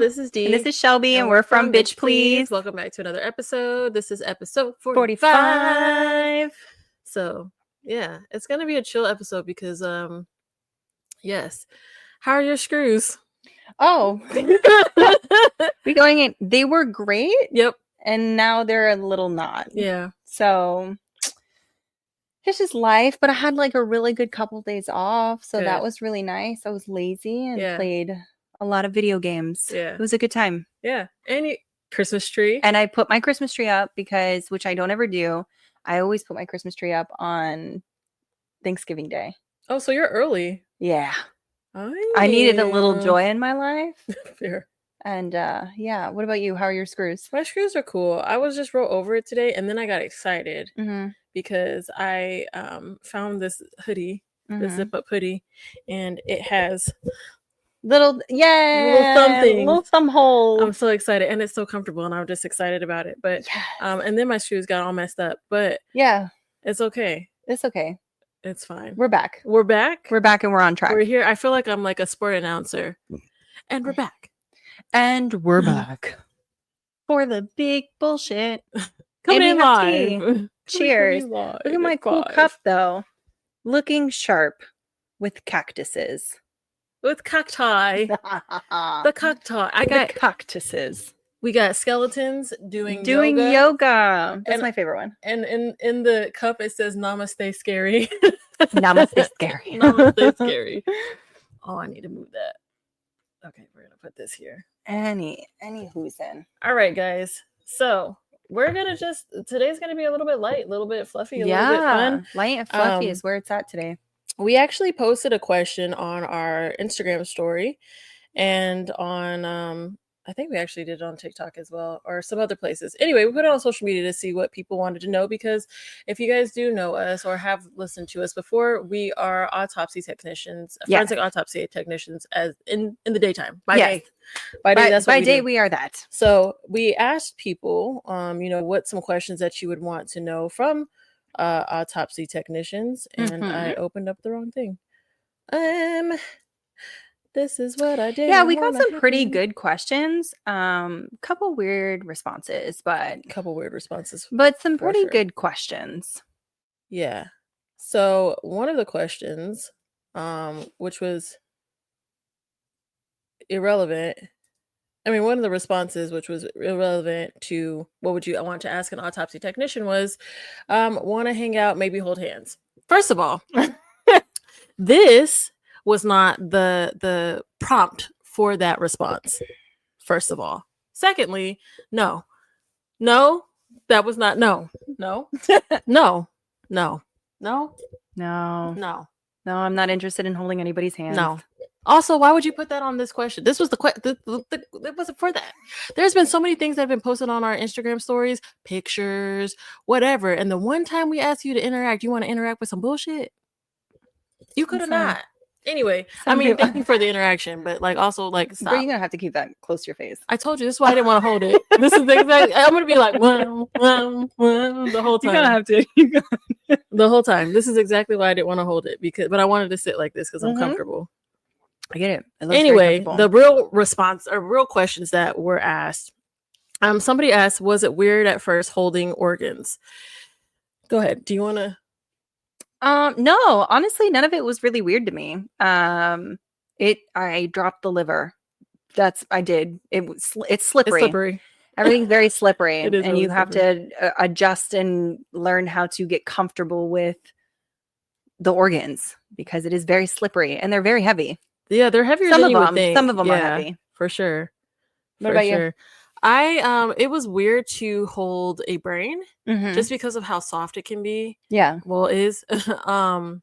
this is Dee. And this is Shelby, and we're from Bitch Please. Welcome back to another episode. This is episode 45. So, yeah, it's going to be a chill episode because, yes. How are your screws? Oh. We going in. They were great. Yep. And now they're a little not. Yeah. So, it's just life. But I had like a really good couple days off. So that was really nice. I was lazy and played a lot of video games. Yeah. It was a good time. Yeah. And Christmas tree. And I put my Christmas tree up because, which I don't ever do, I always put my Christmas tree up on Thanksgiving Day. Oh, so you're early. Yeah. I needed a little joy in my life. Fair. And yeah, what about you? How are your screws? My screws are cool. I was just roll over it today, and then I got excited because I found this hoodie, the zip up hoodie, and it has little thumb holes. I'm so excited, and it's so comfortable, and I'm just excited about it. But and then my shoes got all messed up, but yeah, it's okay. It's okay. It's fine. We're back. We're back. We're back, and we're on track. We're here. I feel like I'm like a sport announcer, and we're back. And we're back for the big bullshit. Coming in live. Cheers. Look at my cool cup, though. Looking sharp with cactuses. With cacti. The cacti. I got cactuses. We got skeletons doing yoga. That's my favorite one. And in the cup it says "Namaste, scary." Namaste, scary. Namaste, scary. Oh, I need to move that. Okay, we're gonna put this here. Any who's in. All right, guys. So we're gonna today's gonna be a little bit light, a little bit fluffy, a little bit fun. Light and fluffy is where it's at today. We actually posted a question on our Instagram story and on I think we actually did it on TikTok as well, or some other places. Anyway, we put it on social media to see what people wanted to know, because if you guys do know us or have listened to us before, we are autopsy technicians, forensic autopsy technicians, as in the daytime. By day, that's what by day we are that. So we asked people, what some questions that you would want to know from autopsy technicians, and I opened up the wrong thing. This is what I did. Yeah, we got some pretty good questions. Couple weird responses, but some pretty good questions. Yeah. So one of the questions, which was irrelevant. I mean, one of the responses, which was irrelevant to what would you want to ask an autopsy technician, was, want to hang out, maybe hold hands. First of all, this was not the prompt for that response. First of all. Secondly, no, that was not, no, I'm not interested in holding anybody's hand. No. Also, why would you put that on this question? This was it wasn't for that. There's been so many things that have been posted on our Instagram stories, pictures, whatever. And the one time we asked you to interact, you want to interact with some bullshit? You could have not. Anyway, thank you for the interaction, but also stop. But you're gonna have to keep that close to your face. I told you, this is why I didn't want to hold it. This is exactly. I'm gonna be like, the whole time. You're gonna have to. The whole time. This is exactly why I didn't want to hold it, but I wanted to sit like this because I'm comfortable. I get it. Anyway, the real response or real questions that were asked. Somebody asked, was it weird at first holding organs? Go ahead. Do you want to? No, honestly, none of it was really weird to me. I dropped the liver. I did. It's slippery. It's slippery. Everything's very slippery. It is, and you have to adjust and learn how to get comfortable with the organs, because it is very slippery and they're very heavy. Yeah, they're heavier than you would think. Some of them are heavy. For sure. What about you? It was weird to hold a brain just because of how soft it can be. Yeah. Well, it is. Other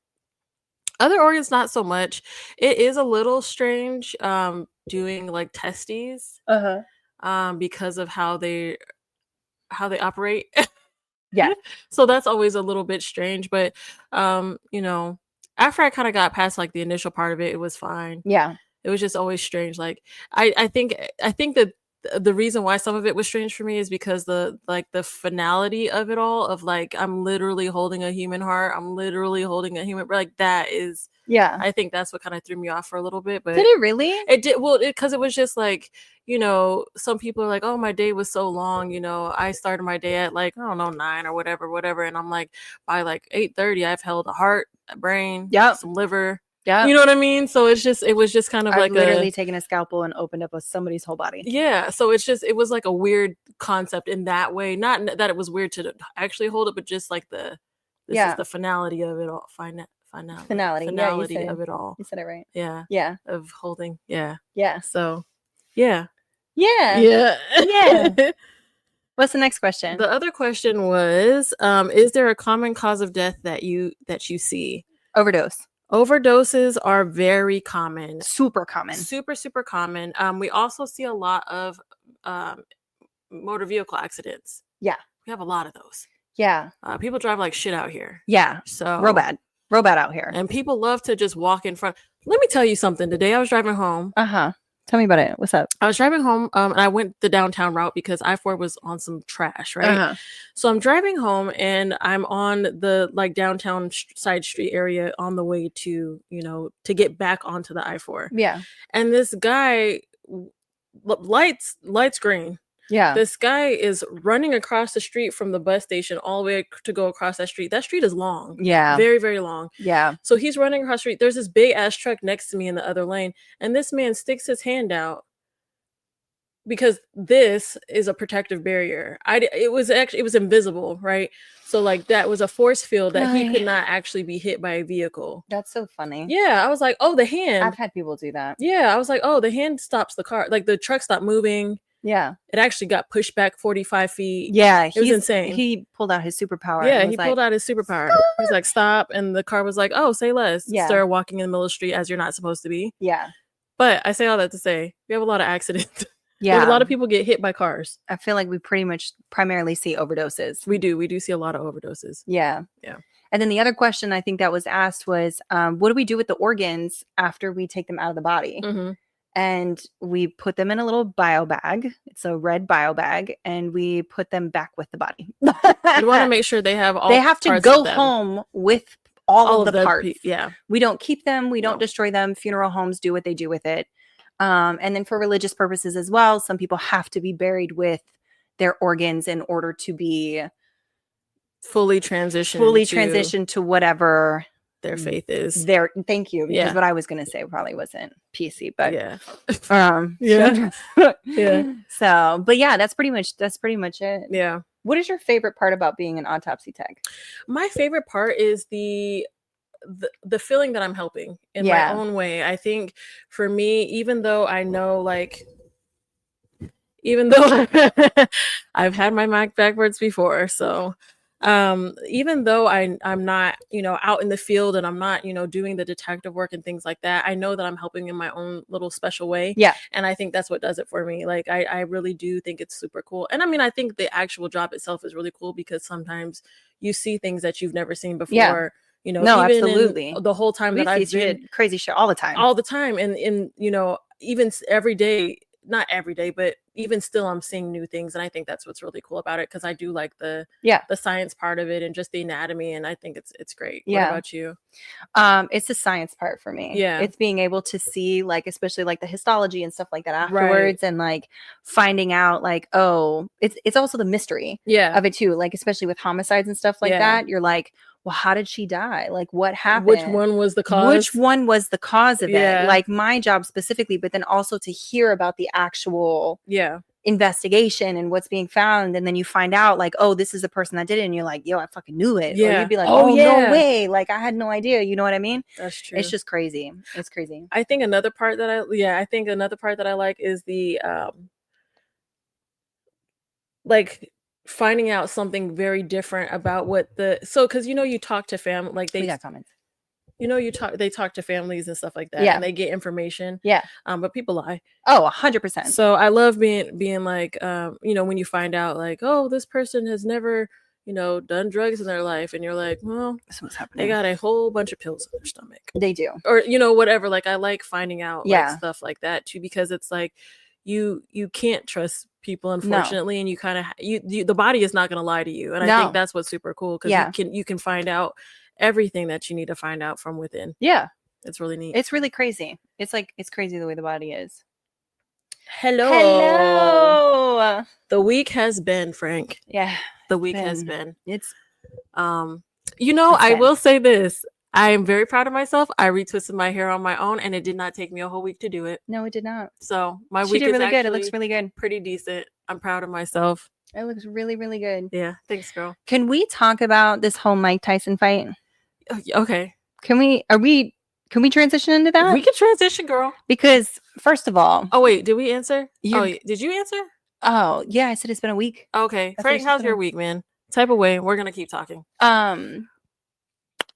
organs, not so much. It is a little strange doing like testes because of how they operate. Yeah. So that's always a little bit strange. But, after I kind of got past like the initial part of it, it was fine. Yeah. It was just always strange. Like I think that the reason why some of it was strange for me is because the finality of it all, of like, I'm literally holding a human heart, I'm literally holding a human, like, that is, I think that's what kind of threw me off for a little bit. But did it really? It did. Well, because it was just like, some people are like, oh, my day was so long, I started my day at like, I don't know, 9 or whatever, and I'm like, by like 8:30 I've held a heart, a brain, some liver. Yeah, you know what I mean? So it was just kind of I've like literally taken a scalpel and opened up somebody's whole body. Yeah, so it was like a weird concept in that way. Not that it was weird to actually hold it, but just like this is the finality of it all. Finality of it all. You said it right. Yeah. Yeah. Of holding. Yeah. Yeah. So, yeah. Yeah. Yeah. Yeah. What's the next question? The other question was, is there a common cause of death that you see? Overdose. Overdoses are very common. Super common. Super, super common. We also see a lot of motor vehicle accidents. Yeah. We have a lot of those. Yeah. People drive like shit out here. Yeah. So real bad out here. And people love to just walk in front. Let me tell you something. Today I was driving home. Tell me about it. What's up? I was driving home and I went the downtown route because I-4 was on some trash, right? So I'm driving home and I'm on the like downtown side street area on the way to, to get back onto the I-4. Yeah. And this guy, lights green. Yeah. This guy is running across the street from the bus station all the way to go across that street. That street is long. Yeah. Very, very long. Yeah. So he's running across the street. There's this big ass truck next to me in the other lane. And this man sticks his hand out because this is a protective barrier. It was invisible, right? So like that was a force field that he could not actually be hit by a vehicle. That's so funny. Yeah. I was like, oh, the hand. I've had people do that. Yeah. I was like, oh, the hand stops the car. Like the truck stopped moving. Yeah. It actually got pushed back 45 feet. Yeah. It was insane. He pulled out his superpower. Yeah, he pulled out his superpower. He's like, stop. And the car was like, oh, say less. Yeah. Start walking in the middle of the street as you're not supposed to be. Yeah. But I say all that to say, we have a lot of accidents. Yeah. A lot of people get hit by cars. I feel like we pretty much primarily see overdoses. We do see a lot of overdoses. Yeah. Yeah. And then the other question I think that was asked was, what do we do with the organs after we take them out of the body? Mm-hmm. And we put them in a little bio bag. It's a red bio bag, and we put them back with the body. You want to make sure they have all. They have to go home with all of the parts. Yeah, we don't keep them. We don't destroy them. Funeral homes do what they do with it. And then for religious purposes as well, some people have to be buried with their organs in order to be fully transitioned to whatever their faith is. Thank you. Because what I was going to say probably wasn't PC, but yeah. Yeah. So, but yeah, that's pretty much it. Yeah. What is your favorite part about being an autopsy tech? My favorite part is the feeling that I'm helping in my own way. I think for me, even though I know, like, even though I've had my mic backwards before, so even though I'm not, out in the field and I'm not, doing the detective work and things like that, I know that I'm helping in my own little special way. Yeah. And I think that's what does it for me. Like, I really do think it's super cool. And I mean, I think the actual job itself is really cool because sometimes you see things that you've never seen before. Yeah. No, even absolutely. The whole time that I've been crazy shit all the time. And even every day, not every day, but even still I'm seeing new things. And I think that's what's really cool about it. Cause I do like the science part of it and just the anatomy. And I think it's great. Yeah. What about you? It's the science part for me. Yeah. It's being able to see, like, especially like the histology and stuff like that afterwards. Right. And like finding out like, oh, it's also the mystery of it too. Like, especially with homicides and stuff like that. You're like, well, how did she die? Like, what happened? Which one was the cause? Which one was the cause of it? Like my job specifically, but then also to hear about the actual investigation and what's being found. And then you find out like, oh, this is the person that did it. And you're like, yo, I fucking knew it. Or you'd be like, oh no way. Like, I had no idea. You know what I mean? That's true. It's just crazy. It's crazy. I think another part that I like is the, like, finding out something very different about because you talk to family, like we got comments, they talk to families and stuff like that, and they get information, but people lie. 100%. So I love being like, when you find out like, oh, this person has never done drugs in their life, and you're like, well, that's what's happening. They got a whole bunch of pills in their stomach. They do. Or whatever. Like, I like finding out like stuff like that too, because it's like, you can't trust people, unfortunately, and you kind of the body is not going to lie to you, and I think that's what's super cool, because you can find out everything that you need to find out from within. Yeah, it's really neat. It's really crazy. It's crazy the way the body is. Hello. The week has been, Frank. Yeah, the week has been. It's I will say this. I am very proud of myself. I retwisted my hair on my own, and it did not take me a whole week to do it. No, it did not. So my week is really good. It looks really good. Pretty decent. I'm proud of myself. It looks really, really good. Yeah, thanks, girl. Can we talk about this whole Mike Tyson fight? Okay. Can we transition into that? We can transition, girl. Because first of all, oh wait, did we answer? Did you answer? Oh yeah, I said it's been a week. Okay, Frank, how's your week, man? Type away. We're gonna keep talking.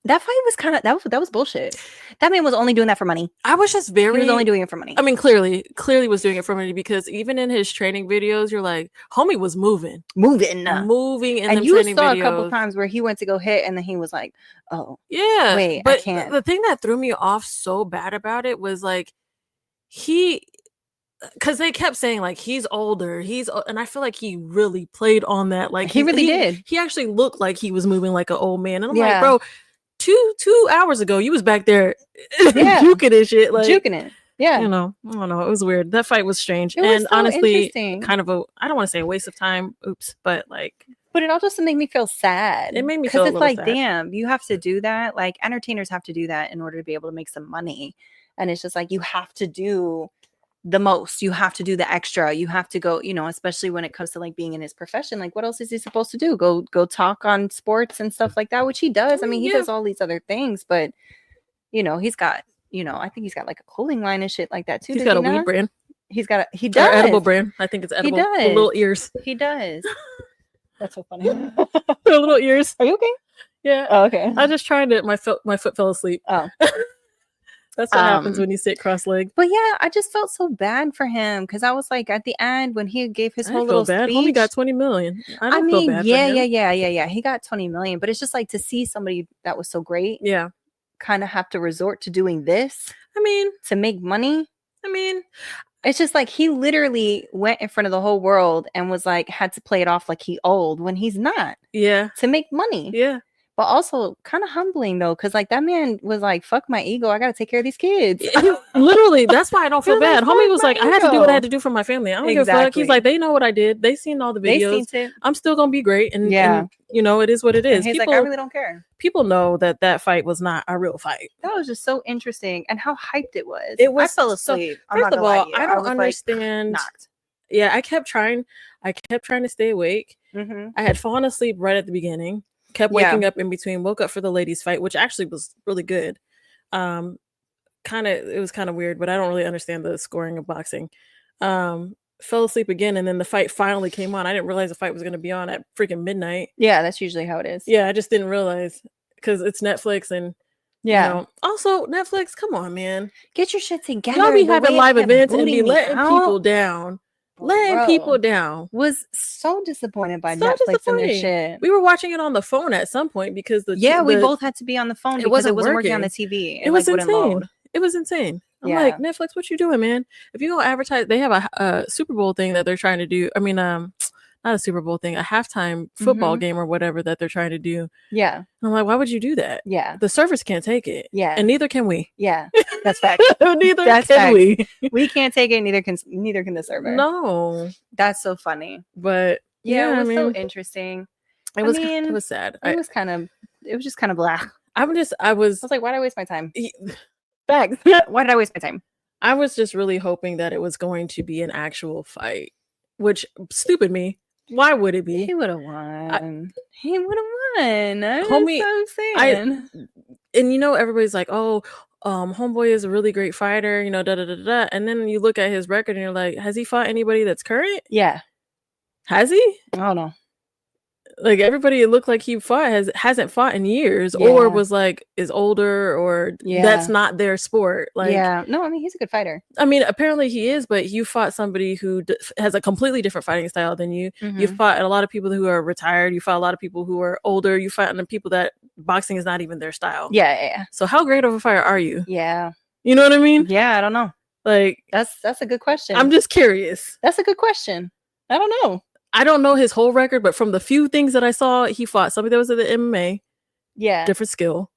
That fight was kind of that was bullshit. That man was only doing that for money. I was just he was only doing it for money. I mean, clearly was doing it for money, because even in his training videos, you're like, homie was moving in and you saw videos. A couple times where he went to go hit, and then he was like, oh yeah, wait, but I can't. The thing that threw me off so bad about it was like because they kept saying like he's older, and I feel like he really played on that. Like he really did. He actually looked like he was moving like an old man, and I'm like, bro, two hours ago you was back there juking and shit, like juking it. Yeah, I don't know. It was weird. That fight was strange, and so honestly, kind of I don't want to say a waste of time. Oops, but it also made me feel sad. It made me feel, because it's like, sad. Damn, you have to do that. Like entertainers have to do that in order to be able to make some money, and it's just like you have to do the most. You have to do the extra. You have to go, especially when it comes to like being in his profession. Like, what else is he supposed to do? Go talk on sports and stuff like that, which he does. I mean, he does all these other things, but he's got, I think he's got like a clothing line and shit like that too. He's got a weed brand. He does. Edible brand. I think it's edible. He does. The little ears. He does. That's so funny. The little ears. Are you okay? Yeah. Oh, okay. I just tried it. My foot fell asleep. Oh. That's what happens when you sit cross-legged. But yeah, I just felt so bad for him, because I was like, at the end when he gave his whole little speech, homie got 20 million. I mean, feel bad yeah, he got 20 million, but it's just like to see somebody that was so great, kind of have to resort to doing this. I mean, to make money. I mean, it's just like he literally went in front of the whole world and was like, had to play it off like he old when he's not. Yeah, to make money. Yeah. But also kind of humbling though, because like that man was like, fuck my ego, I gotta take care of these kids. Literally, that's why I don't feel bad. Homie was like, I had to do what I had to do for my family. I don't give a fuck. He's like, they know what I did. They seen all the videos. I'm still gonna be great. And it is what it is. And he's like, I really don't care. People know that fight was not a real fight. That was just so interesting, and how hyped it was. I fell asleep. First of all, I don't understand. Yeah, I kept trying to stay awake. Mm-hmm. I had fallen asleep right at the beginning. Kept waking up in between. Woke up for the ladies' fight, which actually was really good. It was kind of weird, but I don't really understand the scoring of boxing. Fell asleep again, and then the fight finally came on. I didn't realize the fight was going to be on at freaking midnight. Yeah, that's usually how it is. Yeah, I just didn't realize, because it's Netflix, and also Netflix. Come on, man, get your shit together. Y'all be having live events and be letting people down. People down. Was so disappointed by Netflix and their shit. We were watching it on the phone at some point, because we both had to be on the phone because it wasn't working on the TV. It was insane. It was insane. I'm like, Netflix, what you doing, man? If you go advertise, they have a Super Bowl thing that they're trying to do. I mean, not a Super Bowl thing, a halftime football game or whatever that they're trying to do. Yeah. I'm like, why would you do that? Yeah. The servers can't take it. Yeah. And neither can we. Yeah. That's fact. Neither can we. We can't take it, neither can the server. No. That's so funny. But it was so interesting. It was sad. It was just kind of blah. I was like, why did I waste my time? Facts. Why did I waste my time? I was just really hoping that it was going to be an actual fight, which, stupid me. Why would it be? He would have won. He would have won. Homie, That's what I'm saying. And everybody's like, oh, homeboy is a really great fighter, da da da da. And then you look at his record and you're like, has he fought anybody that's current? Yeah. Has he? I don't know. Like, everybody it looked like he hasn't fought in years, or was like is older, or that's not their sport. Like, no, I mean, he's a good fighter. I mean, apparently he is, but you fought somebody who has a completely different fighting style than you. Mm-hmm. You fought a lot of people who are retired. You fought a lot of people who are older. You fought the people that boxing is not even their style. Yeah. So how great of a fighter are you? Yeah. You know what I mean? Yeah, I don't know. Like, that's a good question. I'm just curious. That's a good question. I don't know. I don't know his whole record, but from the few things that I saw, he fought somebody that was at the MMA. Yeah. Different skill.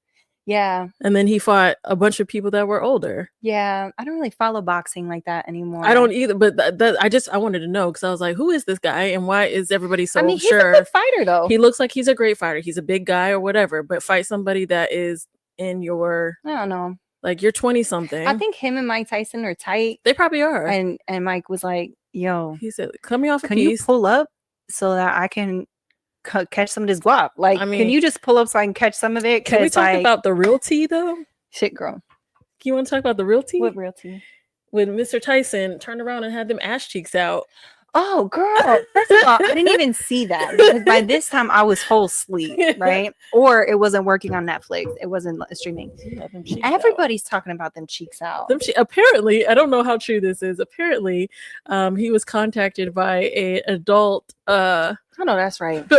Yeah. And then he fought a bunch of people that were older. Yeah. I don't really follow boxing like that anymore. I don't either, but I wanted to know, because I was like, who is this guy and why is everybody so sure? He's a good fighter, though. He looks like he's a great fighter. He's a big guy or whatever, but fight somebody that is in your... I don't know. Like, you're 20-something. I think him and Mike Tyson are tight. They probably are. And Mike was like, yo. He said, cut me off a piece. Can you pull up so that I can catch some of this guap? Like, can you just pull up so I can catch some of it? Can we talk about the real tea, though? Shit, girl. You want to talk about the real tea? What real tea? When Mr. Tyson turned around and had them ass cheeks out. Oh, girl. First of all, I didn't even see that, because by this time I was whole sleep, right? Or it wasn't working on Netflix. It wasn't streaming. Everybody's talking about them cheeks out. Apparently, I don't know how true this is. Apparently, he was contacted by an adult. I know that's right.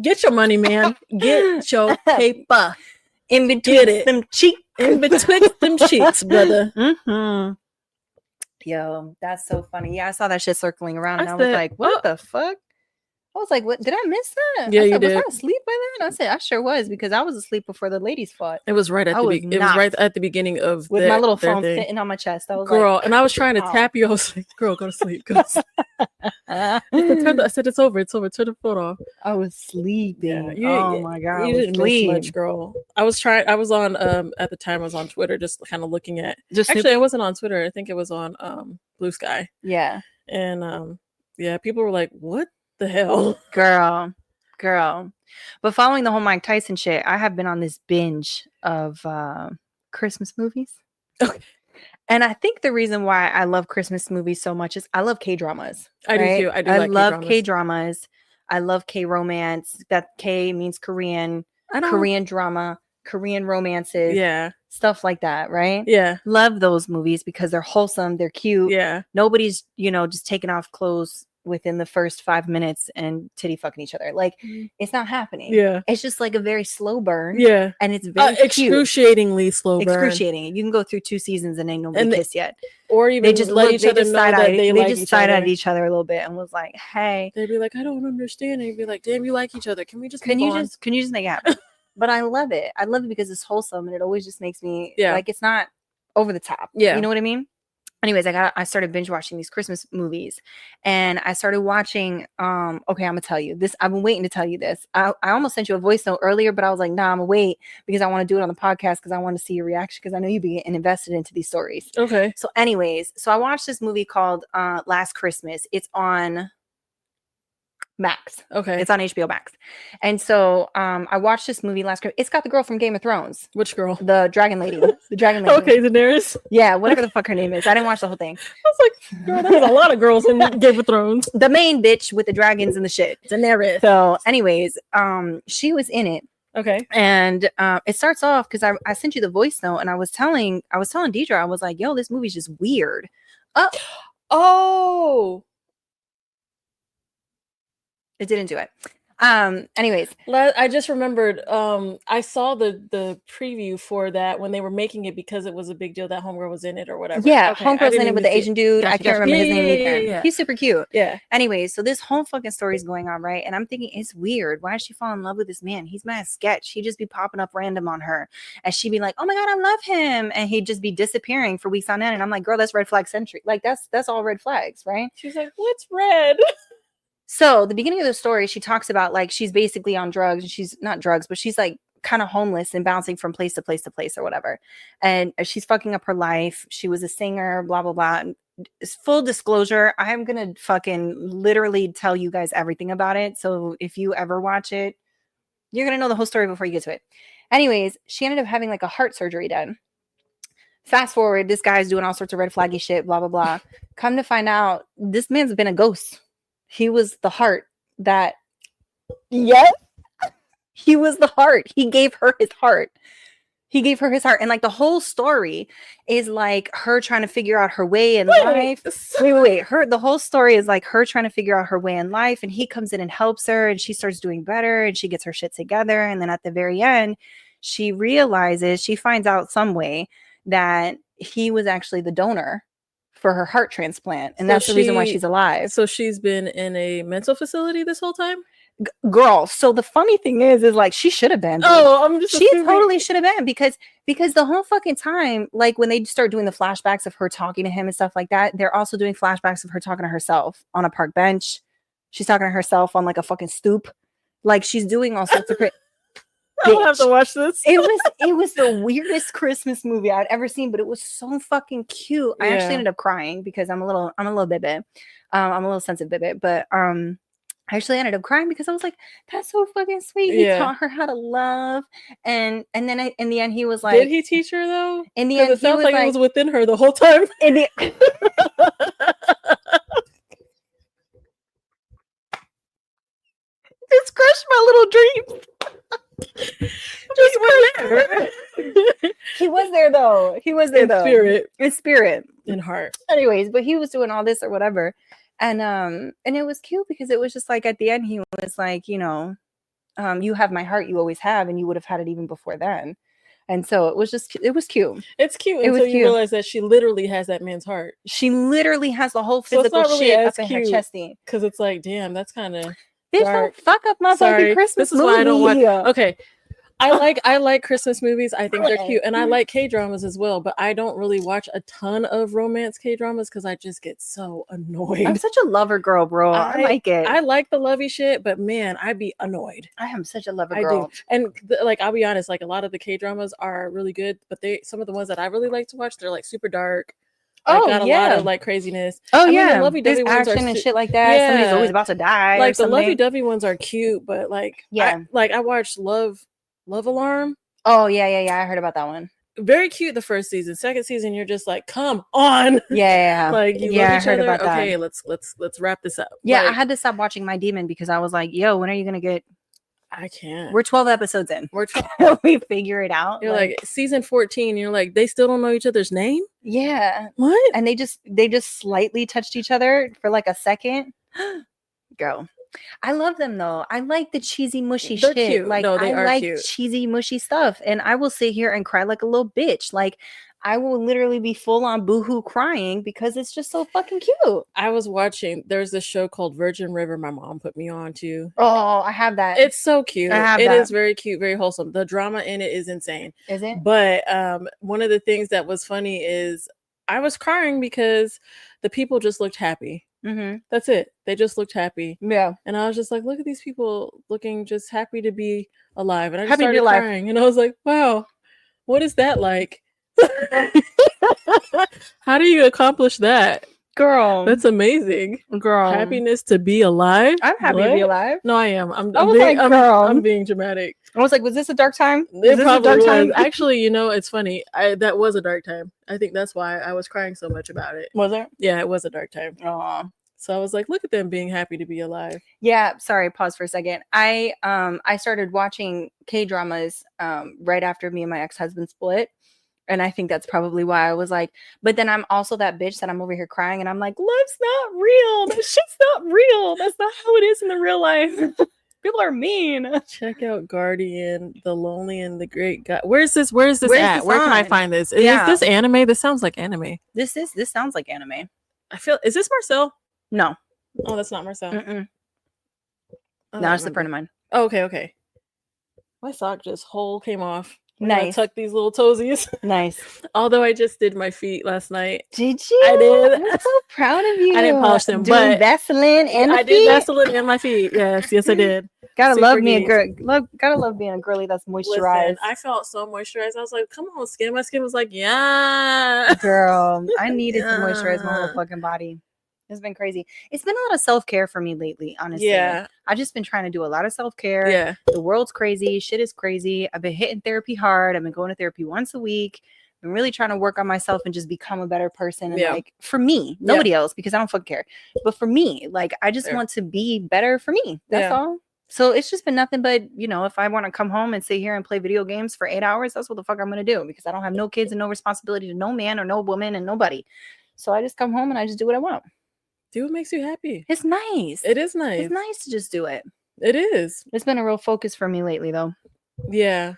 Get your money, man. Get your paper. In between them cheeks. In between them cheeks, brother. Mm-hmm. Yo, that's so funny. Yeah, I saw that shit circling around, and I was like, what the fuck? I was like, what? Did I miss that? Yeah, I said, you did. Was I asleep by then? I said, I sure was, because I was asleep before the ladies fought. It was right at the beginning of with my little phone sitting on my chest. I was girl, and I was trying to tap you. I was like, girl, go to sleep. Go to sleep. I said, it's over. Turn the phone off. I was sleeping. Oh my god, you didn't miss much, girl. I was on at the time I was on Twitter, just kind of looking at. Actually, I wasn't on Twitter. I think it was on Blue Sky. Yeah, and yeah, people were like, what the hell, girl. But following the whole Mike Tyson shit, I have been on this binge of Christmas movies. Okay. And I think the reason why I love Christmas movies so much is I love K-dramas. I do too. I love K-dramas. I love K-romance. That K means Korean. Korean drama, Korean romances. Yeah. Stuff like that, right? Yeah. Love those movies because they're wholesome. They're cute. Yeah. Nobody's, just taking off clothes within the first 5 minutes and titty fucking each other. Like, it's not happening. Yeah. It's just like a very slow burn. Yeah. And it's very excruciatingly slow burn. Excruciating. You can go through 2 seasons and ain't nobody kissed yet. Or even they just let each other know that they just side-eyed each other a little bit and was like, hey. They'd be like, I don't understand. And you'd be like, damn, you like each other. Can we just can you just make it happen? But I love it. I love it because it's wholesome and it always just makes me like, it's not over the top. Yeah. You know what I mean? Anyways, I started binge watching these Christmas movies, and I started watching. Okay, I'm gonna tell you this. I've been waiting to tell you this. I almost sent you a voice note earlier, but I was like, nah, I'm gonna wait because I want to do it on the podcast because I want to see your reaction because I know you be getting invested into these stories. Okay. So, anyways, I watched this movie called Last Christmas. It's on Max. Okay. It's on HBO Max. And so I watched this movie last. It's got the girl from Game of Thrones. Which girl? The dragon lady. The dragon lady. Okay, Daenerys. Yeah, whatever the fuck her name is. I didn't watch the whole thing. I was like, girl, there's a lot of girls in Game of Thrones. The main bitch with the dragons and the shit. Daenerys. So anyways, she was in it. Okay. And it starts off because I sent you the voice note and I was telling Deidre, I was like, yo, this movie's just weird. Oh. It didn't do it. Anyways, I just remembered I saw the preview for that when they were making it because it was a big deal that Homegirl was in it or whatever. Yeah, okay. Homegirl's in it with the Asian dude. Gotcha, I can't remember his name either. Yeah. He's super cute. Yeah. Anyways, so this whole fucking story is going on, right? And I'm thinking it's weird. Why does she fall in love with this man? He's mad sketch. He'd just be popping up random on her, and she'd be like, "Oh my god, I love him," and he'd just be disappearing for weeks on end. And I'm like, "Girl, that's red flag century. Like that's all red flags, right?" She's like, "What's red?" So the beginning of the story, she talks about like she's basically on drugs, and she's not drugs, but she's like kind of homeless and bouncing from place to place to place or whatever. And she's fucking up her life. She was a singer, blah, blah, blah. Full disclosure, I'm going to fucking literally tell you guys everything about it. So if you ever watch it, you're going to know the whole story before you get to it. Anyways, she ended up having like a heart surgery done. Fast forward, this guy's doing all sorts of red flaggy shit, blah, blah, blah. Come to find out, this man's been a ghost. He was the heart that, yes, he was the heart. He gave her his heart. He gave her his heart. And like the whole story is like her trying to figure out her way in life. Wait. The whole story is like her trying to figure out her way in life. And he comes in and helps her and she starts doing better and she gets her shit together. And then at the very end, she finds out some way that he was actually the donor for her heart transplant, and that's the reason why she's alive. So she's been in a mental facility this whole time? Girl, so the funny thing is like she should have been. She totally should have been, because the whole fucking time, like when they start doing the flashbacks of her talking to him and stuff like that, they're also doing flashbacks of her talking to herself on a park bench. She's talking to herself on like a fucking stoop. Like she's doing all sorts of I'll have to watch this. It was the weirdest Christmas movie I'd ever seen, but it was so fucking cute. I actually ended up crying because I'm a little bibbit. I'm a little sensitive bibbit, but I actually ended up crying because I was like, that's so fucking sweet. He taught her how to love. And then in the end, he was like, did he teach her though? In the end, it sounds like it was within her the whole time. Just crushed my little dreams. He was there though. In spirit. In heart. Anyways, but he was doing all this or whatever. And it was cute because it was just like at the end, he was like, you know, you have my heart, you always have, and you would have had it even before then. And so it was cute. It's cute until you realize that she literally has that man's heart. She literally has the whole physical shit up in her chesty. Because it's like, damn, that's kind of bitch, don't fuck up my fucking Christmas movie. This is why I don't watch. Okay. I like Christmas movies. I think they're cute. And I like K-dramas as well, but I don't really watch a ton of romance K-dramas because I just get so annoyed. I'm such a lover girl, bro. I like it. I like the lovey shit, but man, I'd be annoyed. I am such a lover girl. I do. And like, I'll be honest, like a lot of the K-dramas are really good, but some of the ones that I really like to watch, they're like super dark. Like, got a lot of like craziness. I mean, the lovey-dovey ones action and shit like that. Yeah. Somebody's always about to die. Like the lovey-dovey ones are cute, but like I watched Love Alarm. Oh yeah. I heard about that one. Very cute the first season. Second season, you're just like, come on. Yeah. Like you love each other. About that. Okay, let's wrap this up. Yeah, like, I had to stop watching My Demon because I was like, yo, when are you gonna get? I can't. We're 12 episodes in. We're 12. We figure it out. You're like season 14. You're like, they still don't know each other's name. Yeah. What? And they just slightly touched each other for like a second. Girl. I love them though. I like the cheesy mushy shit. Cute. Like no, they I are like cute. Cheesy mushy stuff, and I will sit here and cry like a little bitch. Like I will literally be full on boohoo crying because it's just so fucking cute. I was watching. There's this show called Virgin River. My mom put me on to. Oh, I have that. It's so cute. It is very cute, very wholesome. The drama in it is insane. Is it? But one of the things that was funny is I was crying because the people just looked happy. Mm-hmm. That's it. They just looked happy. Yeah. And I was just like, look at these people looking just happy to be alive. And I just started crying. And I was like, wow, what is that like? How do you accomplish that? Girl. That's amazing. Girl. Happiness to be alive? I'm happy to be alive. No, I am. I'm being dramatic. I was like, was this a dark time? It probably was. Actually, you know, it's funny. That was a dark time. I think that's why I was crying so much about it. Was it? Yeah, it was a dark time. Aww. So I was like, look at them being happy to be alive. Yeah, sorry, pause for a second. I started watching K-dramas right after me and my ex-husband split. And I think that's probably why I was like, but then I'm also that bitch that I'm over here crying and I'm like, love's not real. That shit's not real. That's not how it is in the real life. People are mean. Check out Guardian, The Lonely and the Great God. Where's this at? Where can I find this? Is this anime? This sounds like anime. This sounds like anime. Is this Marcel? No. Oh, that's not Marcel. No, it's a friend of mine. Oh, okay. My sock just whole came off. Nice. Tuck these little toesies. Nice. Although I just did my feet last night. Did you? I did. I'm so proud of you. I didn't polish them, but Vaseline and I did Vaseline and my feet. Yes, I did. Gotta love me a girl. Gotta love being a girly that's moisturized. Listen, I felt so moisturized. I was like, "Come on, skin." My skin was like, "Yeah, girl." I needed to moisturize my whole fucking body. It's been crazy. It's been a lot of self-care for me lately, honestly. Yeah. I've just been trying to do a lot of self-care. Yeah. The world's crazy. Shit is crazy. I've been hitting therapy hard. I've been going to therapy once a week. I'm really trying to work on myself and just become a better person. And like, for me, nobody else, because I don't fucking care. But for me, like, I just want to be better for me. That's all. So it's just been nothing but, you know, if I want to come home and sit here and play video games for 8 hours, that's what the fuck I'm going to do, because I don't have no kids and no responsibility to no man or no woman and nobody. So I just come home and I just do what I want. Do what makes you happy. It's nice. It is nice. It's nice to just do it. It is. It's been a real focus for me lately, though. Yeah.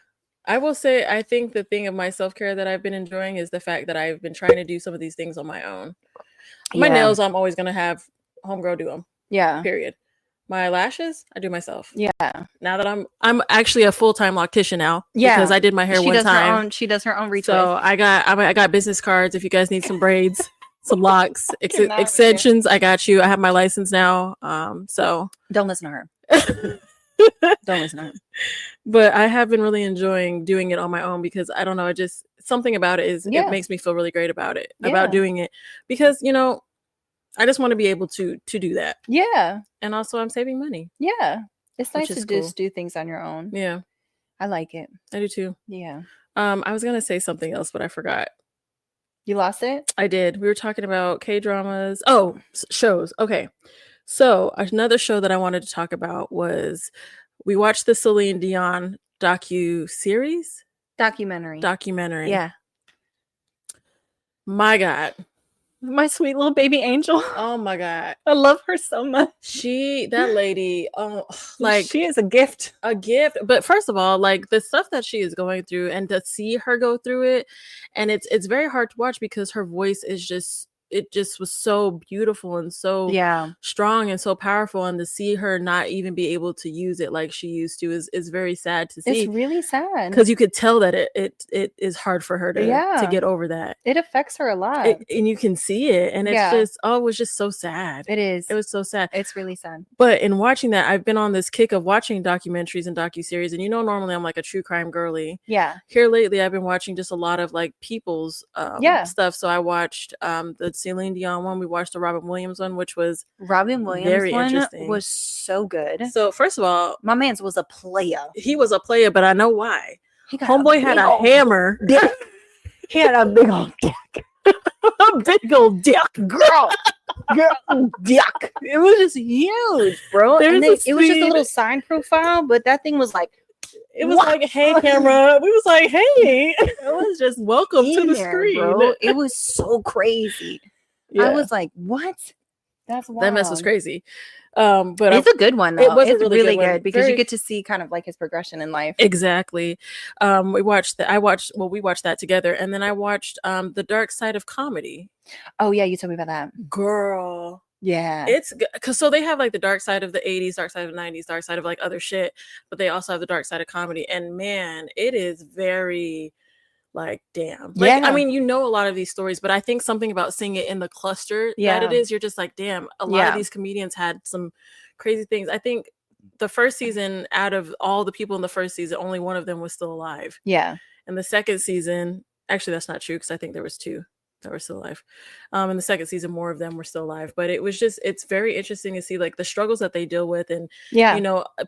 I will say, I think the thing of my self-care that I've been enjoying is the fact that I've been trying to do some of these things on my own. My nails, I'm always gonna have homegirl do them. Yeah. Period. My lashes, I do myself. Yeah. Now that I'm actually a full-time loctician now. Yeah. Because I did my hair one time. She does her own retwist. So I got business cards if you guys need some braids, some locks, extensions. I got you. I have my license now. So don't listen to her. Don't listen to her. But I have been really enjoying doing it on my own because I don't know, it just something about it is it makes me feel really great about it, about doing it, because I just want to be able to do that. Yeah. And also I'm saving money. Yeah. It's nice to just do things on your own. Yeah. I like it. I do too. Yeah. I was gonna say something else, but I forgot. You lost it? I did. We were talking about K-dramas. Oh, shows. Okay. So another show that I wanted to talk about was we watched the Celine Dion documentary. Yeah. My God. My sweet little baby angel. Oh my God. I love her so much. That lady, like she is a gift. A gift. But first of all, like the stuff that she is going through and to see her go through it, and it's very hard to watch because her voice is just was so beautiful and so strong and so powerful, and to see her not even be able to use it like she used to is very sad to see. It's really sad because you could tell that it is hard for her to get over that. It affects her a lot, and you can see it, and it's just it was just so sad. It was so sad. It's really sad. But in watching that, I've been on this kick of watching documentaries and docuseries, and normally I'm like a true crime girly. Yeah. Here lately I've been watching just a lot of like people's stuff. So I watched the Celine Dion one. We watched the Robin Williams one, which was very interesting. Was so good. So first of all, my man's was a player. He was a player, but I know why. Homeboy had a hammer. He had a big old dick. A big old dick, girl, dick. It was just huge, bro. It was just a little sign profile, but that thing was like. It was like, hey, camera. We was like, hey. It was just welcome to the screen. Bro. It was so crazy. Yeah. I was like, what? That's wild. That mess was crazy. But it's a good one, though. It's really good because you get to see kind of like his progression in life. Exactly. We watched that together. And then I watched The Dark Side of Comedy. Oh, yeah. You told me about that. Girl. Yeah, it's because so they have like the dark side of the 80s, dark side of the 90s, dark side of like other shit, but they also have the dark side of comedy, and man, it is very like damn. Like, I mean, a lot of these stories, but I think something about seeing it in the cluster that it is, you're just like, damn, a lot of these comedians had some crazy things. I think the first season, out of all the people in the first season, only one of them was still alive. Yeah, and the second season, actually that's not true because I think there was two that were still alive. In the second season, more of them were still alive, but it's very interesting to see like the struggles that they deal with. And